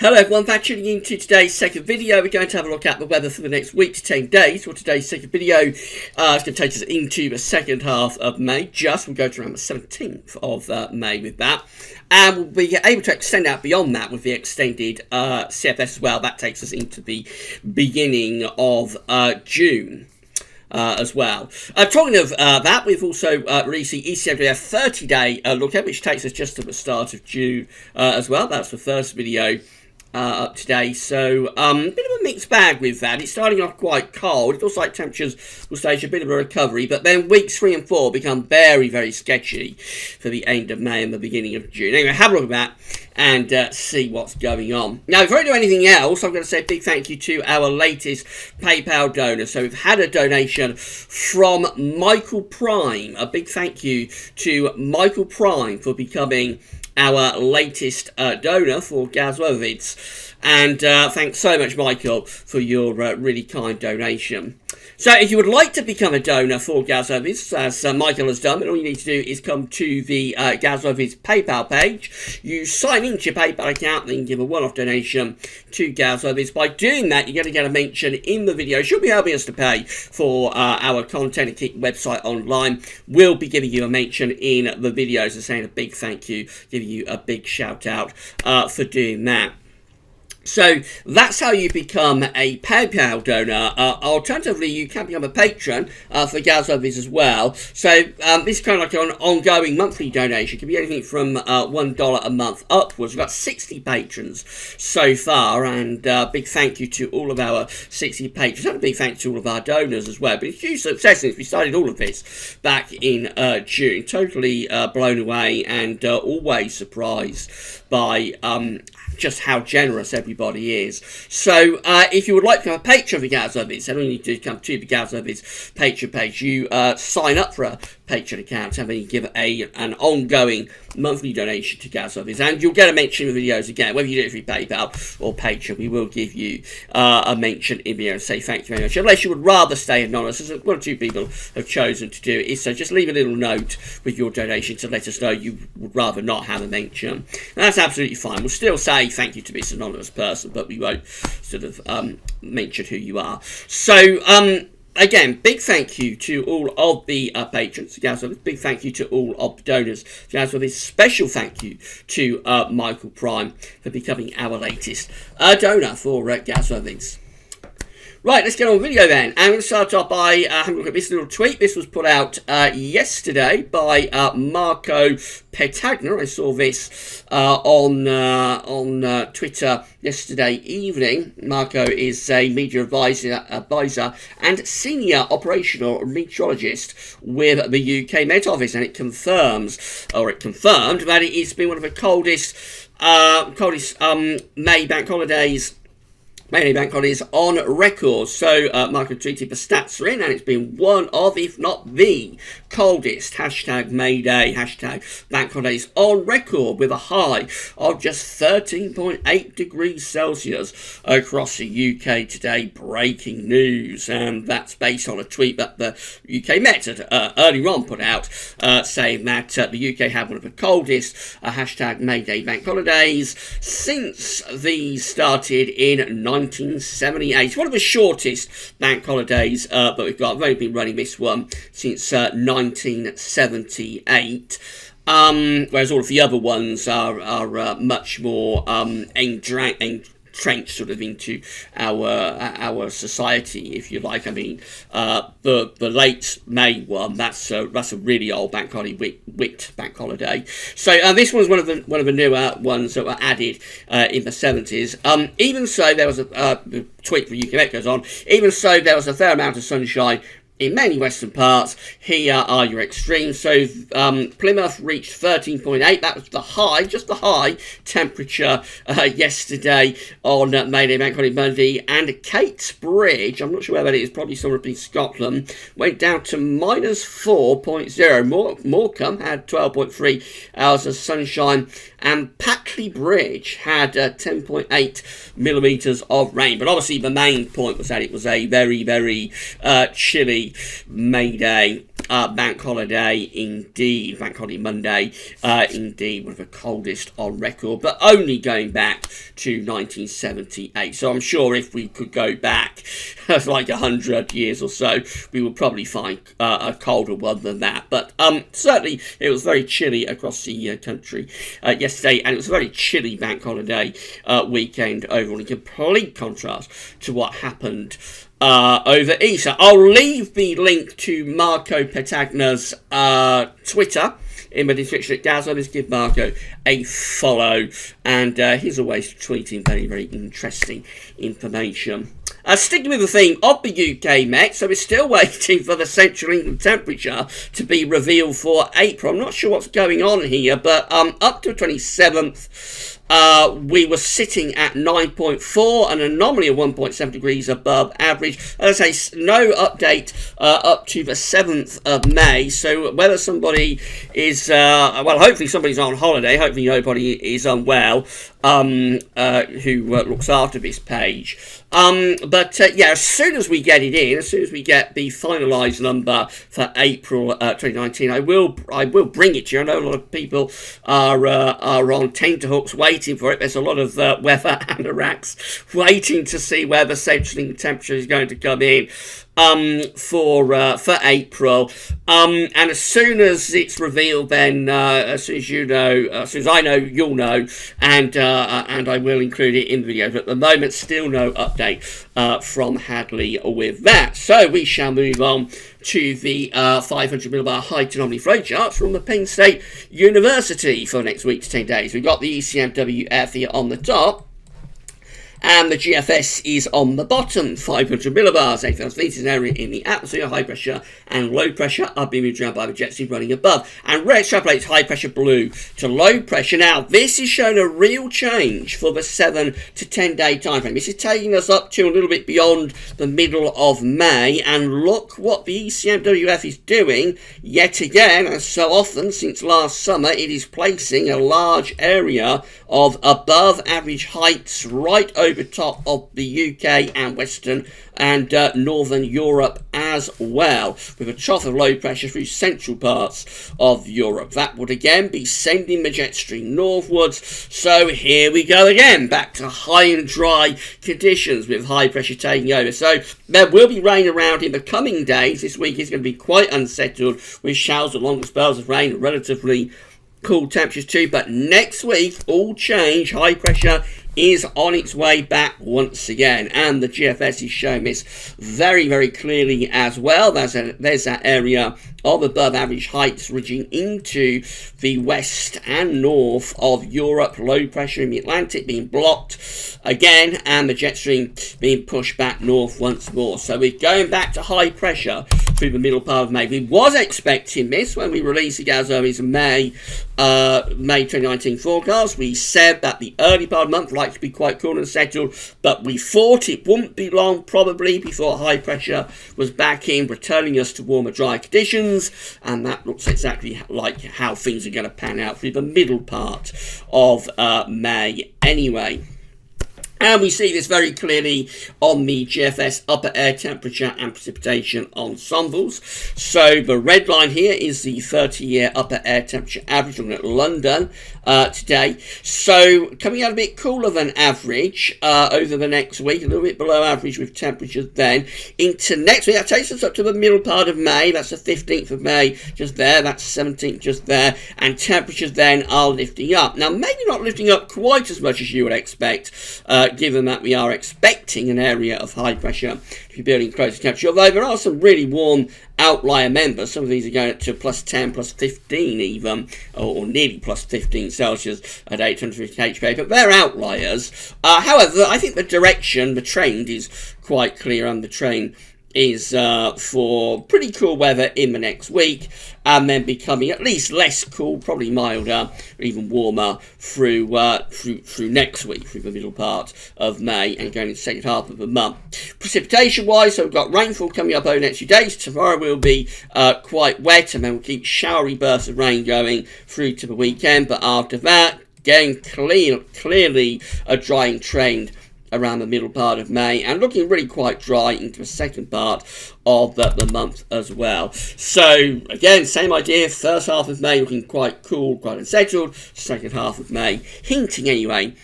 Hello everyone, thanks for tuning in to today's second video. We're going to have a look at the weather for the next week to 10 days. For today's second video, it's going to take us into the second half of May. We'll go to around the 17th of May with that. And we'll be able to extend out beyond that with the extended CFS as well. That takes us into the beginning of June. As well. Talking of that, we've also released the ECMWF 30-day look at, which takes us just to the start of June as well. That's the first video up today. So, a bit of a mixed bag with that. It's starting off quite cold. It looks like temperatures will stage a bit of a recovery, but then weeks 3 and 4 become very, very sketchy for the end of May and the beginning of June. Anyway, have a look at that and see what's going on. Now, before I do anything else, I'm going to say a big thank you to our latest PayPal donor. So we've had a donation from Michael Prime. A big thank you to Michael Prime for becoming our latest donor for Gaz Weathervids. And thanks so much, Michael, for your really kind donation. So if you would like to become a donor for Gaz Weathervids, as Michael has done, all you need to do is come to the Gaz Weathervids PayPal page. You sign into your PayPal account, then give a one-off donation to Gaz Weathervids. By doing that, you're going to get a mention in the video. You'll be helping us to pay for our content and keep the website online. We'll be giving you a mention in the videos and saying a big thank you, giving you a big shout out for doing that. So that's how you become a PayPal donor. Alternatively, you can become a patron for Gaz Weathervids as well. So this is kind of like an ongoing monthly donation. It can be anything from $1 a month upwards. We've got 60 patrons so far, and big thank you to all of our 60 patrons. And a big thank you to all of our donors as well. But it's a huge success since we started all of this back in June. Totally blown away and always surprised by just how generous everybody is. So if you would like to become a patron of Gaz Weathervids, then all you need to do is come to the Gaz Weathervids patron page. You sign up for a patron account and then you give an ongoing monthly donation to Gaz Weathervids, and you'll get a mention in the videos again, whether you do it through PayPal or Patreon. We will give you a mention in the video and say thank you very much, unless you would rather stay anonymous, as one or two people have chosen to do it. So just leave a little note with your donation to let us know you would rather not have a mention, and that's absolutely fine. We'll still say thank you to this anonymous person, but we won't sort of mention who you are. So again, big thank you to all of the patrons, Gaz Weathervids. Big thank you to all of the donors, Gaz Weathervids. Special thank you to Michael Prime for becoming our latest donor for Gaz Weathervids. Right, let's get on with the video then. I'm going to start off by having a look at this little tweet. This was put out yesterday by Marco Petagna. I saw this on Twitter yesterday evening. Marco is a media advisor and senior operational meteorologist with the UK Met Office, and it confirmed that it's been one of the coldest May bank holidays on record. So Marco tweeted the stats are in, and it's been one of, if not the coldest #Mayday, bank holidays on record, with a high of just 13.8 degrees Celsius across the UK today. Breaking news, and that's based on a tweet that the UK Met had earlier on put out, saying that the UK had one of the coldest #Mayday bank holidays since these started in 1978. It's one of the shortest bank holidays that we've got. I've only been running this one since 1978. Whereas all of the other ones are much more entrenched sort of into our society, if you like. I mean, the late May one, that's a really old bank holiday, Wicked bank holiday. So this one's one of the newer ones that were added in the 70s. Even so, there was a tweet from UK Met goes on. Even so, there was a fair amount of sunshine in many western parts. Here are your extremes. So Plymouth reached 13.8. That was the high, just the high temperature yesterday on May Day Bank Holiday Monday. And Catesbridge, I'm not sure where that is, probably somewhere in Scotland, went down to -4.0. Morecambe had 12.3 hours of sunshine, and Packley Bridge had 10.8 millimetres of rain. But obviously the main point was that it was a very, very chilly May Day bank holiday indeed, bank holiday Monday, indeed one of the coldest on record, but only going back to 1978. So I'm sure if we could go back like 100 years or so, we would probably find a colder one than that. But certainly it was very chilly across the country yesterday, and it was a very chilly bank holiday weekend overall, in complete contrast to what happened over Easter. I'll leave the link to Marco Petagna's Twitter in the description at Gazzo. Let's give Marco a follow, and he's always tweeting very, very interesting information. Sticking with the theme of the UK Met, so we're still waiting for the Central England temperature to be revealed for April. I'm not sure what's going on here, but up to the 27th, we were sitting at 9.4, an anomaly of 1.7 degrees above average. As I say, no update up to the 7th of May. So whether somebody is, well, hopefully somebody's on holiday, hopefully nobody is unwell, who looks after this page. But yeah, as soon as we get it in, as soon as we get the finalised number for April 2019, I will bring it to you. I know a lot of people are on tenterhooks waiting for it. There's a lot of weather anoraks waiting to see where the central temperature is going to come in for April. And as soon as it's revealed, then as soon as you know, as soon as I know, you'll know, and I will include it in the video. But at the moment, still no update from Hadley with that. So we shall move on to the 500 millibar height anomaly flow charts from the Penn State University for next week to 10 days. We've got the ECMWF here on the top, and the GFS is on the bottom. 500 millibars, 8,000 litres area in the atmosphere, high pressure and low pressure are being moved around by the jet stream running above. And red extrapolates high pressure blue to low pressure. Now, this is showing a real change for the 7 to 10 day time frame. This is taking us up to a little bit beyond the middle of May. And look what the ECMWF is doing yet again, as so often since last summer. It is placing a large area of above average heights right over top of the UK and Western and Northern Europe as well, with a trough of low pressure through central parts of Europe. That would again be sending the jet stream northwards. So here we go again, back to high and dry conditions with high pressure taking over. So there will be rain around in the coming days. This week is going to be quite unsettled with showers and longer spells of rain, relatively cool temperatures too. But next week, all change. High pressure is on its way back once again, and the GFS is showing this very, very clearly as well. There's that area of above average heights reaching into the west and north of Europe. Low pressure in the Atlantic being blocked again, and the jet stream being pushed back north once more. So we're going back to high pressure through the middle part of May. We was expecting this when we released the Gazzo's May 2019 forecast. We said that the early part of the month likely to be quite cool and settled, but we thought it wouldn't be long probably before high pressure was back in, returning us to warmer, dry conditions, and that looks exactly like how things are going to pan out through the middle part of May anyway. And we see this very clearly on the GFS upper air temperature and precipitation ensembles. So the red line here is the 30-year upper air temperature average, looking at London today. So coming out a bit cooler than average over the next week, a little bit below average with temperatures then. Into next week, that takes us up to the middle part of May. That's the 15th of May, just there. That's 17th, just there. And temperatures then are lifting up. Now, maybe not lifting up quite as much as you would expect, given that we are expecting an area of high pressure to be building closer to temperature. Although there are some really warm outlier members. Some of these are going up to plus 10, plus 15 even, or nearly plus 15 Celsius at 850 HP, but they're outliers. However, I think the direction, the trend is quite clear, and the trend is for pretty cool weather in the next week, and then becoming at least less cool, probably milder, or even warmer through next week, through the middle part of May and going into the second half of the month. Precipitation wise, so we've got rainfall coming up over the next few days. Tomorrow will be quite wet, and then we'll keep showery bursts of rain going through to the weekend, but after that, again, clearly a drying trend around the middle part of May, and looking really quite dry into the second part of the month as well. So again, same idea, first half of May looking quite cool, quite unsettled, second half of May hinting anyway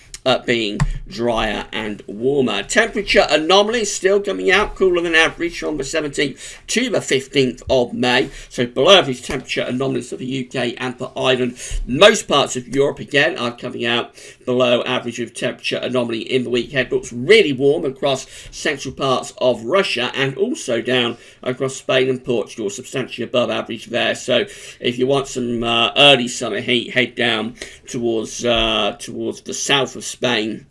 being drier and warmer. Temperature anomalies still coming out, cooler than average from the 17th to the 15th of May. So below average temperature anomalies for the UK and for Ireland. Most parts of Europe again are coming out below average of temperature anomaly in the weekend. Looks really warm across central parts of Russia and also down across Spain and Portugal, substantially above average there. So if you want some early summer heat, head down towards the south of Spain.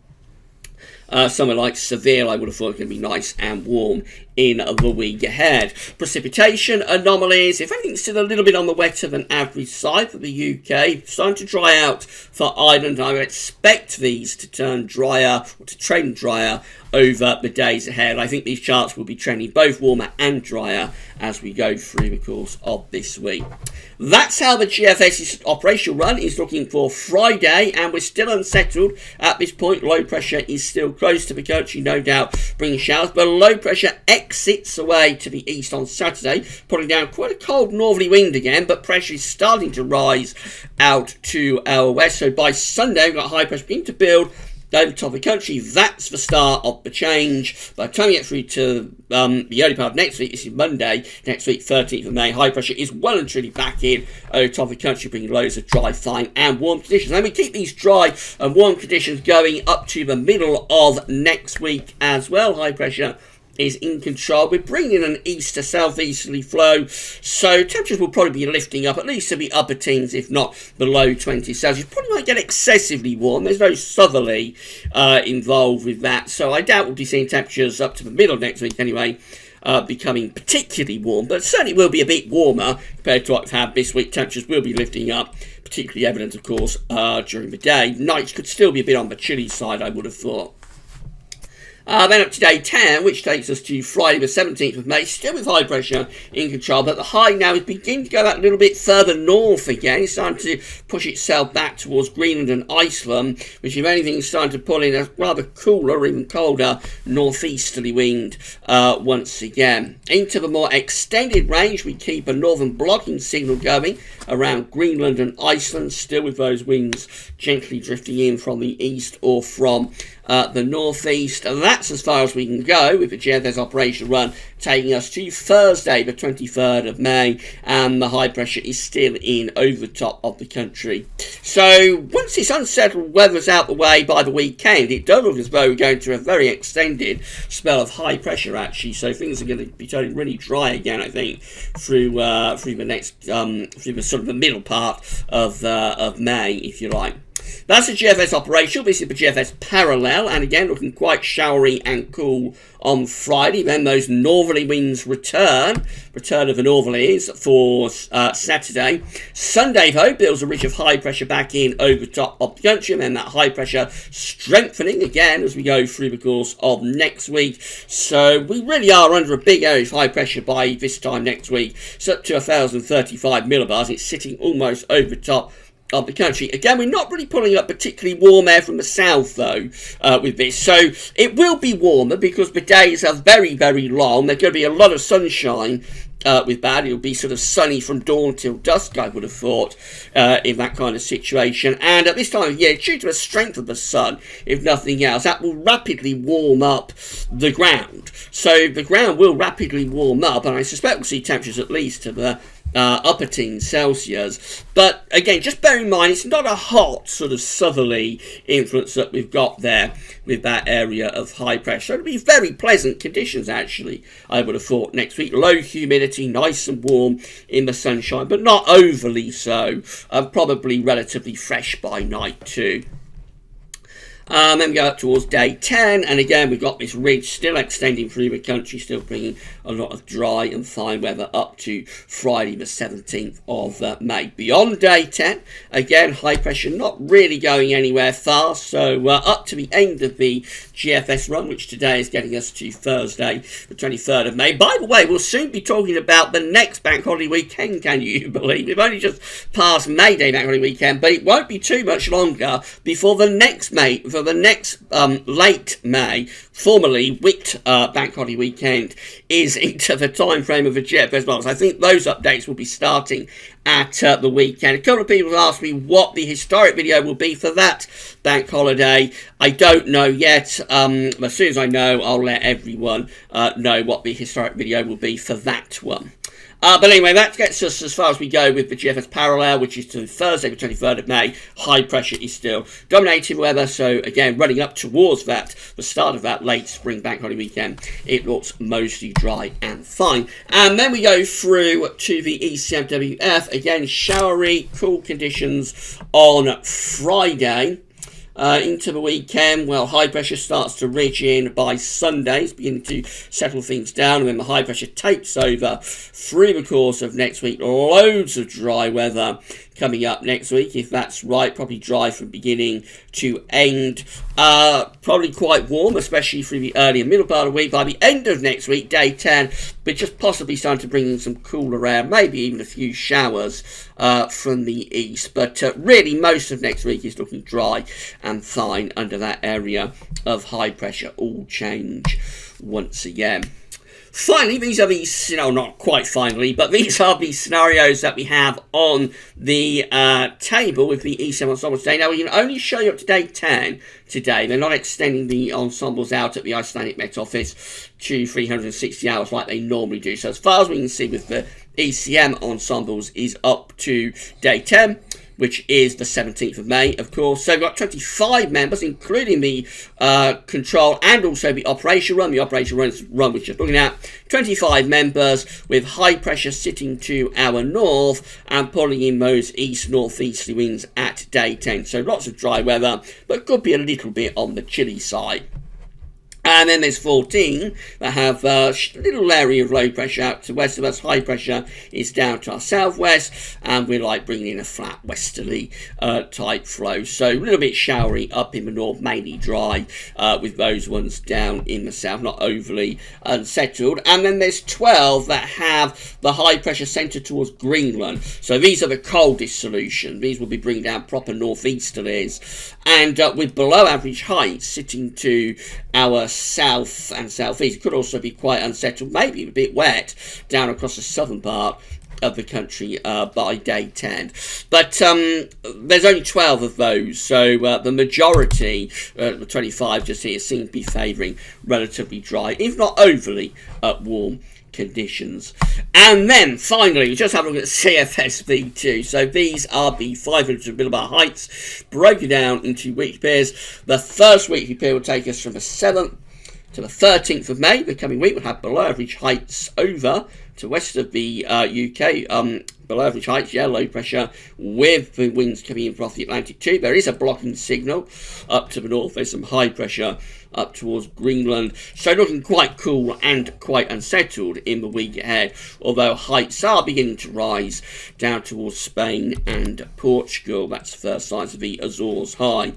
Somewhere like Seville, I would have thought it could be nice and warm in the week ahead. Precipitation anomalies, if anything, still a little bit on the wetter than average side for the UK. Starting to dry out for Ireland. I would expect these to turn drier, or to trend drier over the days ahead. I think these charts will be trending both warmer and drier as we go through the course of this week. That's how the GFS's operational run is looking for Friday, and we're still unsettled at this point. Low pressure is still close to the country, no doubt bringing showers, but low pressure exits away to the east on Saturday, putting down quite a cold northerly wind again, but pressure is starting to rise out to our west. So by Sunday, we've got high pressure beginning to build over the top of the country. That's the start of the change. By the time we get through to the early part of next week, this is Monday, next week, 13th of May, high pressure is well and truly back in over the top of the country, bringing loads of dry, fine and warm conditions. And we keep these dry and warm conditions going up to the middle of next week as well. High pressure is in control. We're bringing an east to southeasterly flow, so temperatures will probably be lifting up at least to the upper teens, if not below 20 Celsius. Probably might get excessively warm. There's no southerly involved with that, so I doubt we'll be seeing temperatures up to the middle of next week anyway becoming particularly warm, but certainly will be a bit warmer compared to what we've had this week. Temperatures will be lifting up, particularly evident, of course, during the day. Nights could still be a bit on the chilly side, I would have thought. Then up to day 10, which takes us to Friday the 17th of May, still with high pressure in control, but the high now is beginning to go that little bit further north again. It's starting to push itself back towards Greenland and Iceland, which if anything is starting to pull in a rather cooler, even colder northeasterly wind once again. Into the more extended range, we keep a northern blocking signal going around Greenland and Iceland, still with those winds gently drifting in from the east or from the northeast. And that's as far as we can go with the GFS operational run, taking us to Thursday the 23rd of May, and the high pressure is still in over the top of the country. So once this unsettled weather's out the way by the weekend, it does look as though we're going through a very extended spell of high pressure actually, so things are going to be turning really dry again, I think, through the next through the sort of the middle part of May, if you like. That's the GFS operational. This is the GFS parallel, and again looking quite showery and cool on Friday. Then those northerly winds return of the northerlies for Saturday. Sunday, though, builds a ridge of high pressure back in over the top of the country, and then that high pressure strengthening again as we go through the course of next week. So we really are under a big area of high pressure by this time next week. It's up to 1,035 millibars. It's sitting almost over the top of the country. Again, we're not really pulling up particularly warm air from the south, though, with this. So it will be warmer because the days are very, very long. There's going to be a lot of sunshine with that. It'll be sort of sunny from dawn till dusk, I would have thought, in that kind of situation. And at this time of year, due to the strength of the sun, if nothing else, that will rapidly warm up the ground. So the ground will rapidly warm up, and I suspect we'll see temperatures at least to the upper teens Celsius. But again, just bear in mind, it's not a hot sort of southerly influence that we've got there with that area of high pressure. It'll be very pleasant conditions, actually, I would have thought, next week. Low humidity, nice and warm in the sunshine, but not overly so. Probably relatively fresh by night too. Then we go up towards day 10, and again we've got this ridge still extending through the country, still bringing a lot of dry and fine weather up to Friday the 17th of May. Beyond day 10, again high pressure not really going anywhere fast, so up to the end of the GFS run, which today is getting us to Thursday the 23rd of May. By the way, we'll soon be talking about the next bank holiday weekend, can you believe? We've only just passed May Day bank holiday weekend, but it won't be too much longer before the next for the next late May, formerly Whit Bank Holiday weekend, is into the time frame of the GFS Marks. I think those updates will be starting at the weekend. A couple of people have asked me what the historic video will be for that bank holiday. I don't know yet. As soon as I know, I'll let everyone know what the historic video will be for that one. But anyway, that gets us as far as we go with the GFS parallel, which is to Thursday, the 23rd of May. High pressure is still dominating weather. So again, running up towards that, the start of that late spring bank holiday weekend, it looks mostly dry and fine. And then we go through to the ECMWF. Again, showery, cool conditions on Friday. Into the weekend, well, high pressure starts to ridge in by Sunday. It's beginning to settle things down, and then the high pressure takes over through the course of next week. Loads of dry weather coming up next week, if that's right. Probably dry from beginning to end. Probably quite warm, especially through the early and middle part of the week. By the end of next week, day 10, we're just possibly starting to bring in some cooler air, maybe even a few showers from the east. But really, most of next week is looking dry and fine under that area of high pressure. All change once again. Finally, these are these, not quite finally, but these are the scenarios that we have on the table with the ECM ensemble today. Now, we can only show you up to day 10 today. They're not extending the ensembles out at the Icelandic Met Office to 360 hours like they normally do. So as far as we can see with the ECM ensembles is up to day 10. Which is the 17th of May, of course. So we've got 25 members, including the control and also the operation run. The operation run which you're looking at. 25 members with high pressure sitting to our north and pulling in those east-northeasterly winds at day 10. So lots of dry weather, but could be a little bit on the chilly side. And then there's 14 that have a little area of low pressure out to west of us. High pressure is down to our southwest, and we're like bringing in a flat westerly type flow. So a little bit showery up in the north, mainly dry with those ones down in the south, not overly unsettled. And then there's 12 that have the high pressure centred towards Greenland. So these are the coldest solution. These will be bringing down proper northeasterlies, and with below average heights sitting to our south and southeast. It could also be quite unsettled, maybe a bit wet down across the southern part of the country by day 10. But there's only 12 of those, so the majority, the 25 just here, seem to be favouring relatively dry, if not overly warm conditions. And then finally, we just have a look at CFS V2. So these are the 500 millibar heights broken down into weekly pairs. The first weekly pair will take us from the 7th to the 13th of May. The coming week will have below average heights over to west of the UK. Below average heights, low pressure with the winds coming in off the Atlantic too. There is a blocking signal up to the north. There's some high pressure up towards Greenland. So looking quite cool and quite unsettled in the week ahead, although heights are beginning to rise down towards Spain and Portugal. That's the first signs of the Azores high.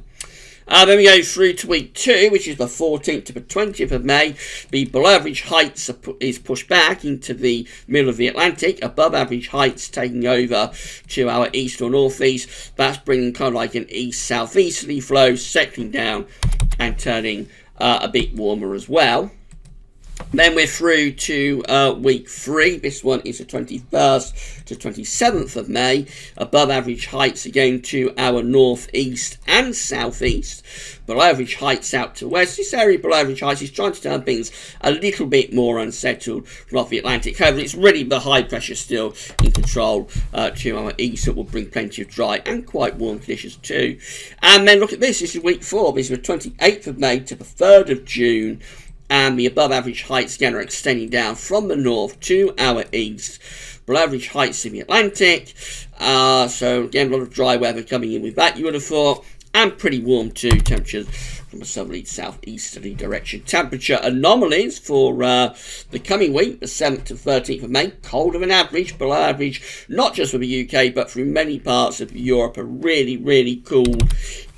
Then we go through to week 2, which is the 14th to the 20th of May. The below average heights is pushed back into the middle of the Atlantic. Above average heights taking over to our east or northeast. That's bringing kind of like an east-southeasterly flow, settling down and turning a bit warmer as well. Then we're through to week 3. This one is the 21st to 27th of May. Above average heights again to our northeast and southeast. Below average heights out to west. This area below average heights is trying to turn things a little bit more unsettled from off the Atlantic. However, it's really the high pressure still in control to our east that will bring plenty of dry and quite warm conditions too. And then look at this. This is week 4. This is the 28th of May to the 3rd of June. And the above average heights again are extending down from the north to our east. Below average heights in the Atlantic. So again, a lot of dry weather coming in with that, you would have thought. And pretty warm too, temperatures from a southerly southeasterly direction. Temperature anomalies for the coming week, the 7th to 13th of May. Colder than average, below average, not just for the UK, but through many parts of Europe. A really, really cool,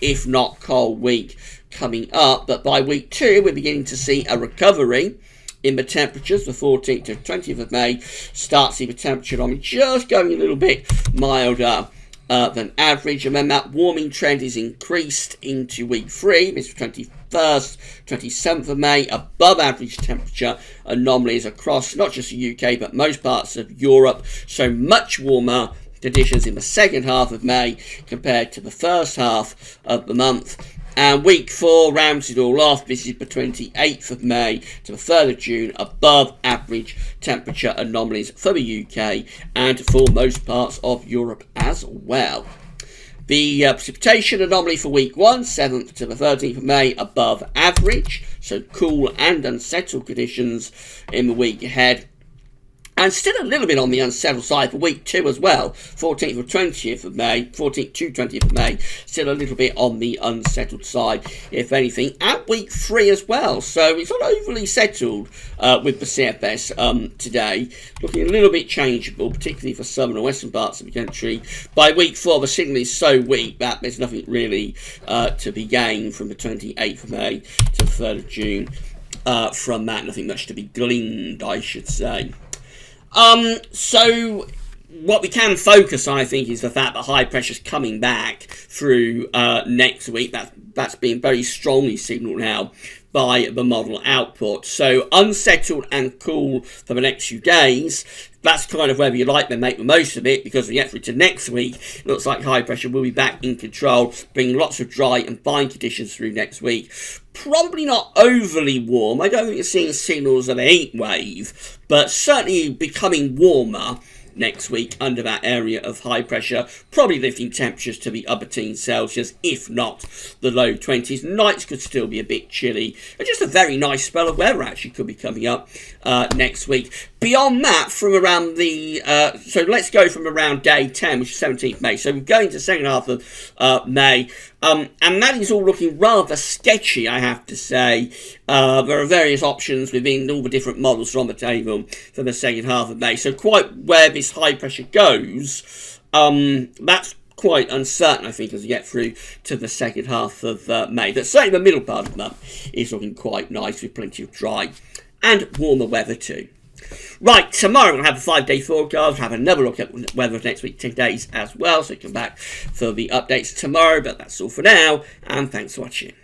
if not cold week coming up. But by week 2, we're beginning to see a recovery in the temperatures. The 14th to 20th of May start to see the temperature on just going a little bit milder than average, and then that warming trend is increased into week 3, this 21st, 27th of May, above average temperature anomalies across not just the UK but most parts of Europe, so much warmer conditions in the second half of May compared to the first half of the month. And week 4 rounds it all off. This is the 28th of May to the 3rd of June, above average temperature anomalies for the UK and for most parts of Europe as well. The precipitation anomaly for week 1, 7th to the 13th of May, above average, so cool and unsettled conditions in the week ahead. And still a little bit on the unsettled side for week 2 as well, 14th to 20th of May, 14th to 20th of May, still a little bit on the unsettled side, if anything, and week 3 as well. So it's not overly settled with the CFS today, looking a little bit changeable, particularly for southern and western parts of the country. By week 4, the signal is so weak that there's nothing really to be gained from the 28th of May to the 3rd of June from that, nothing much to be gleaned, I should say. So what we can focus on, I think, is the fact that high pressure's coming back through next week. That's being very strongly signalled now by the model output. So unsettled and cool for the next few days. That's kind of whether you like to make the most of it, because we get through to next week, it looks like high pressure will be back in control, bringing lots of dry and fine conditions through next week. Probably not overly warm. I don't think you're seeing signals of a heat wave, but certainly becoming warmer next week under that area of high pressure, probably lifting temperatures to the upper teens Celsius, if not the low 20s. Nights could still be a bit chilly, and just a very nice spell of weather actually could be coming up next week. Beyond that, from around the so let's go from around day 10, which is 17th May. So we're going to the second half of May, and that is all looking rather sketchy, I have to say. There are various options within all the different models on the table for the second half of May. So quite where this high pressure goes, that's quite uncertain, I think, as we get through to the second half of May. But certainly the middle part of the month is looking quite nice, with plenty of dry and warmer weather too. Right, tomorrow we'll have a 5-day forecast, we'll have another look at weather of next week, 10 days as well, so come back for the updates tomorrow, but that's all for now, and thanks for watching.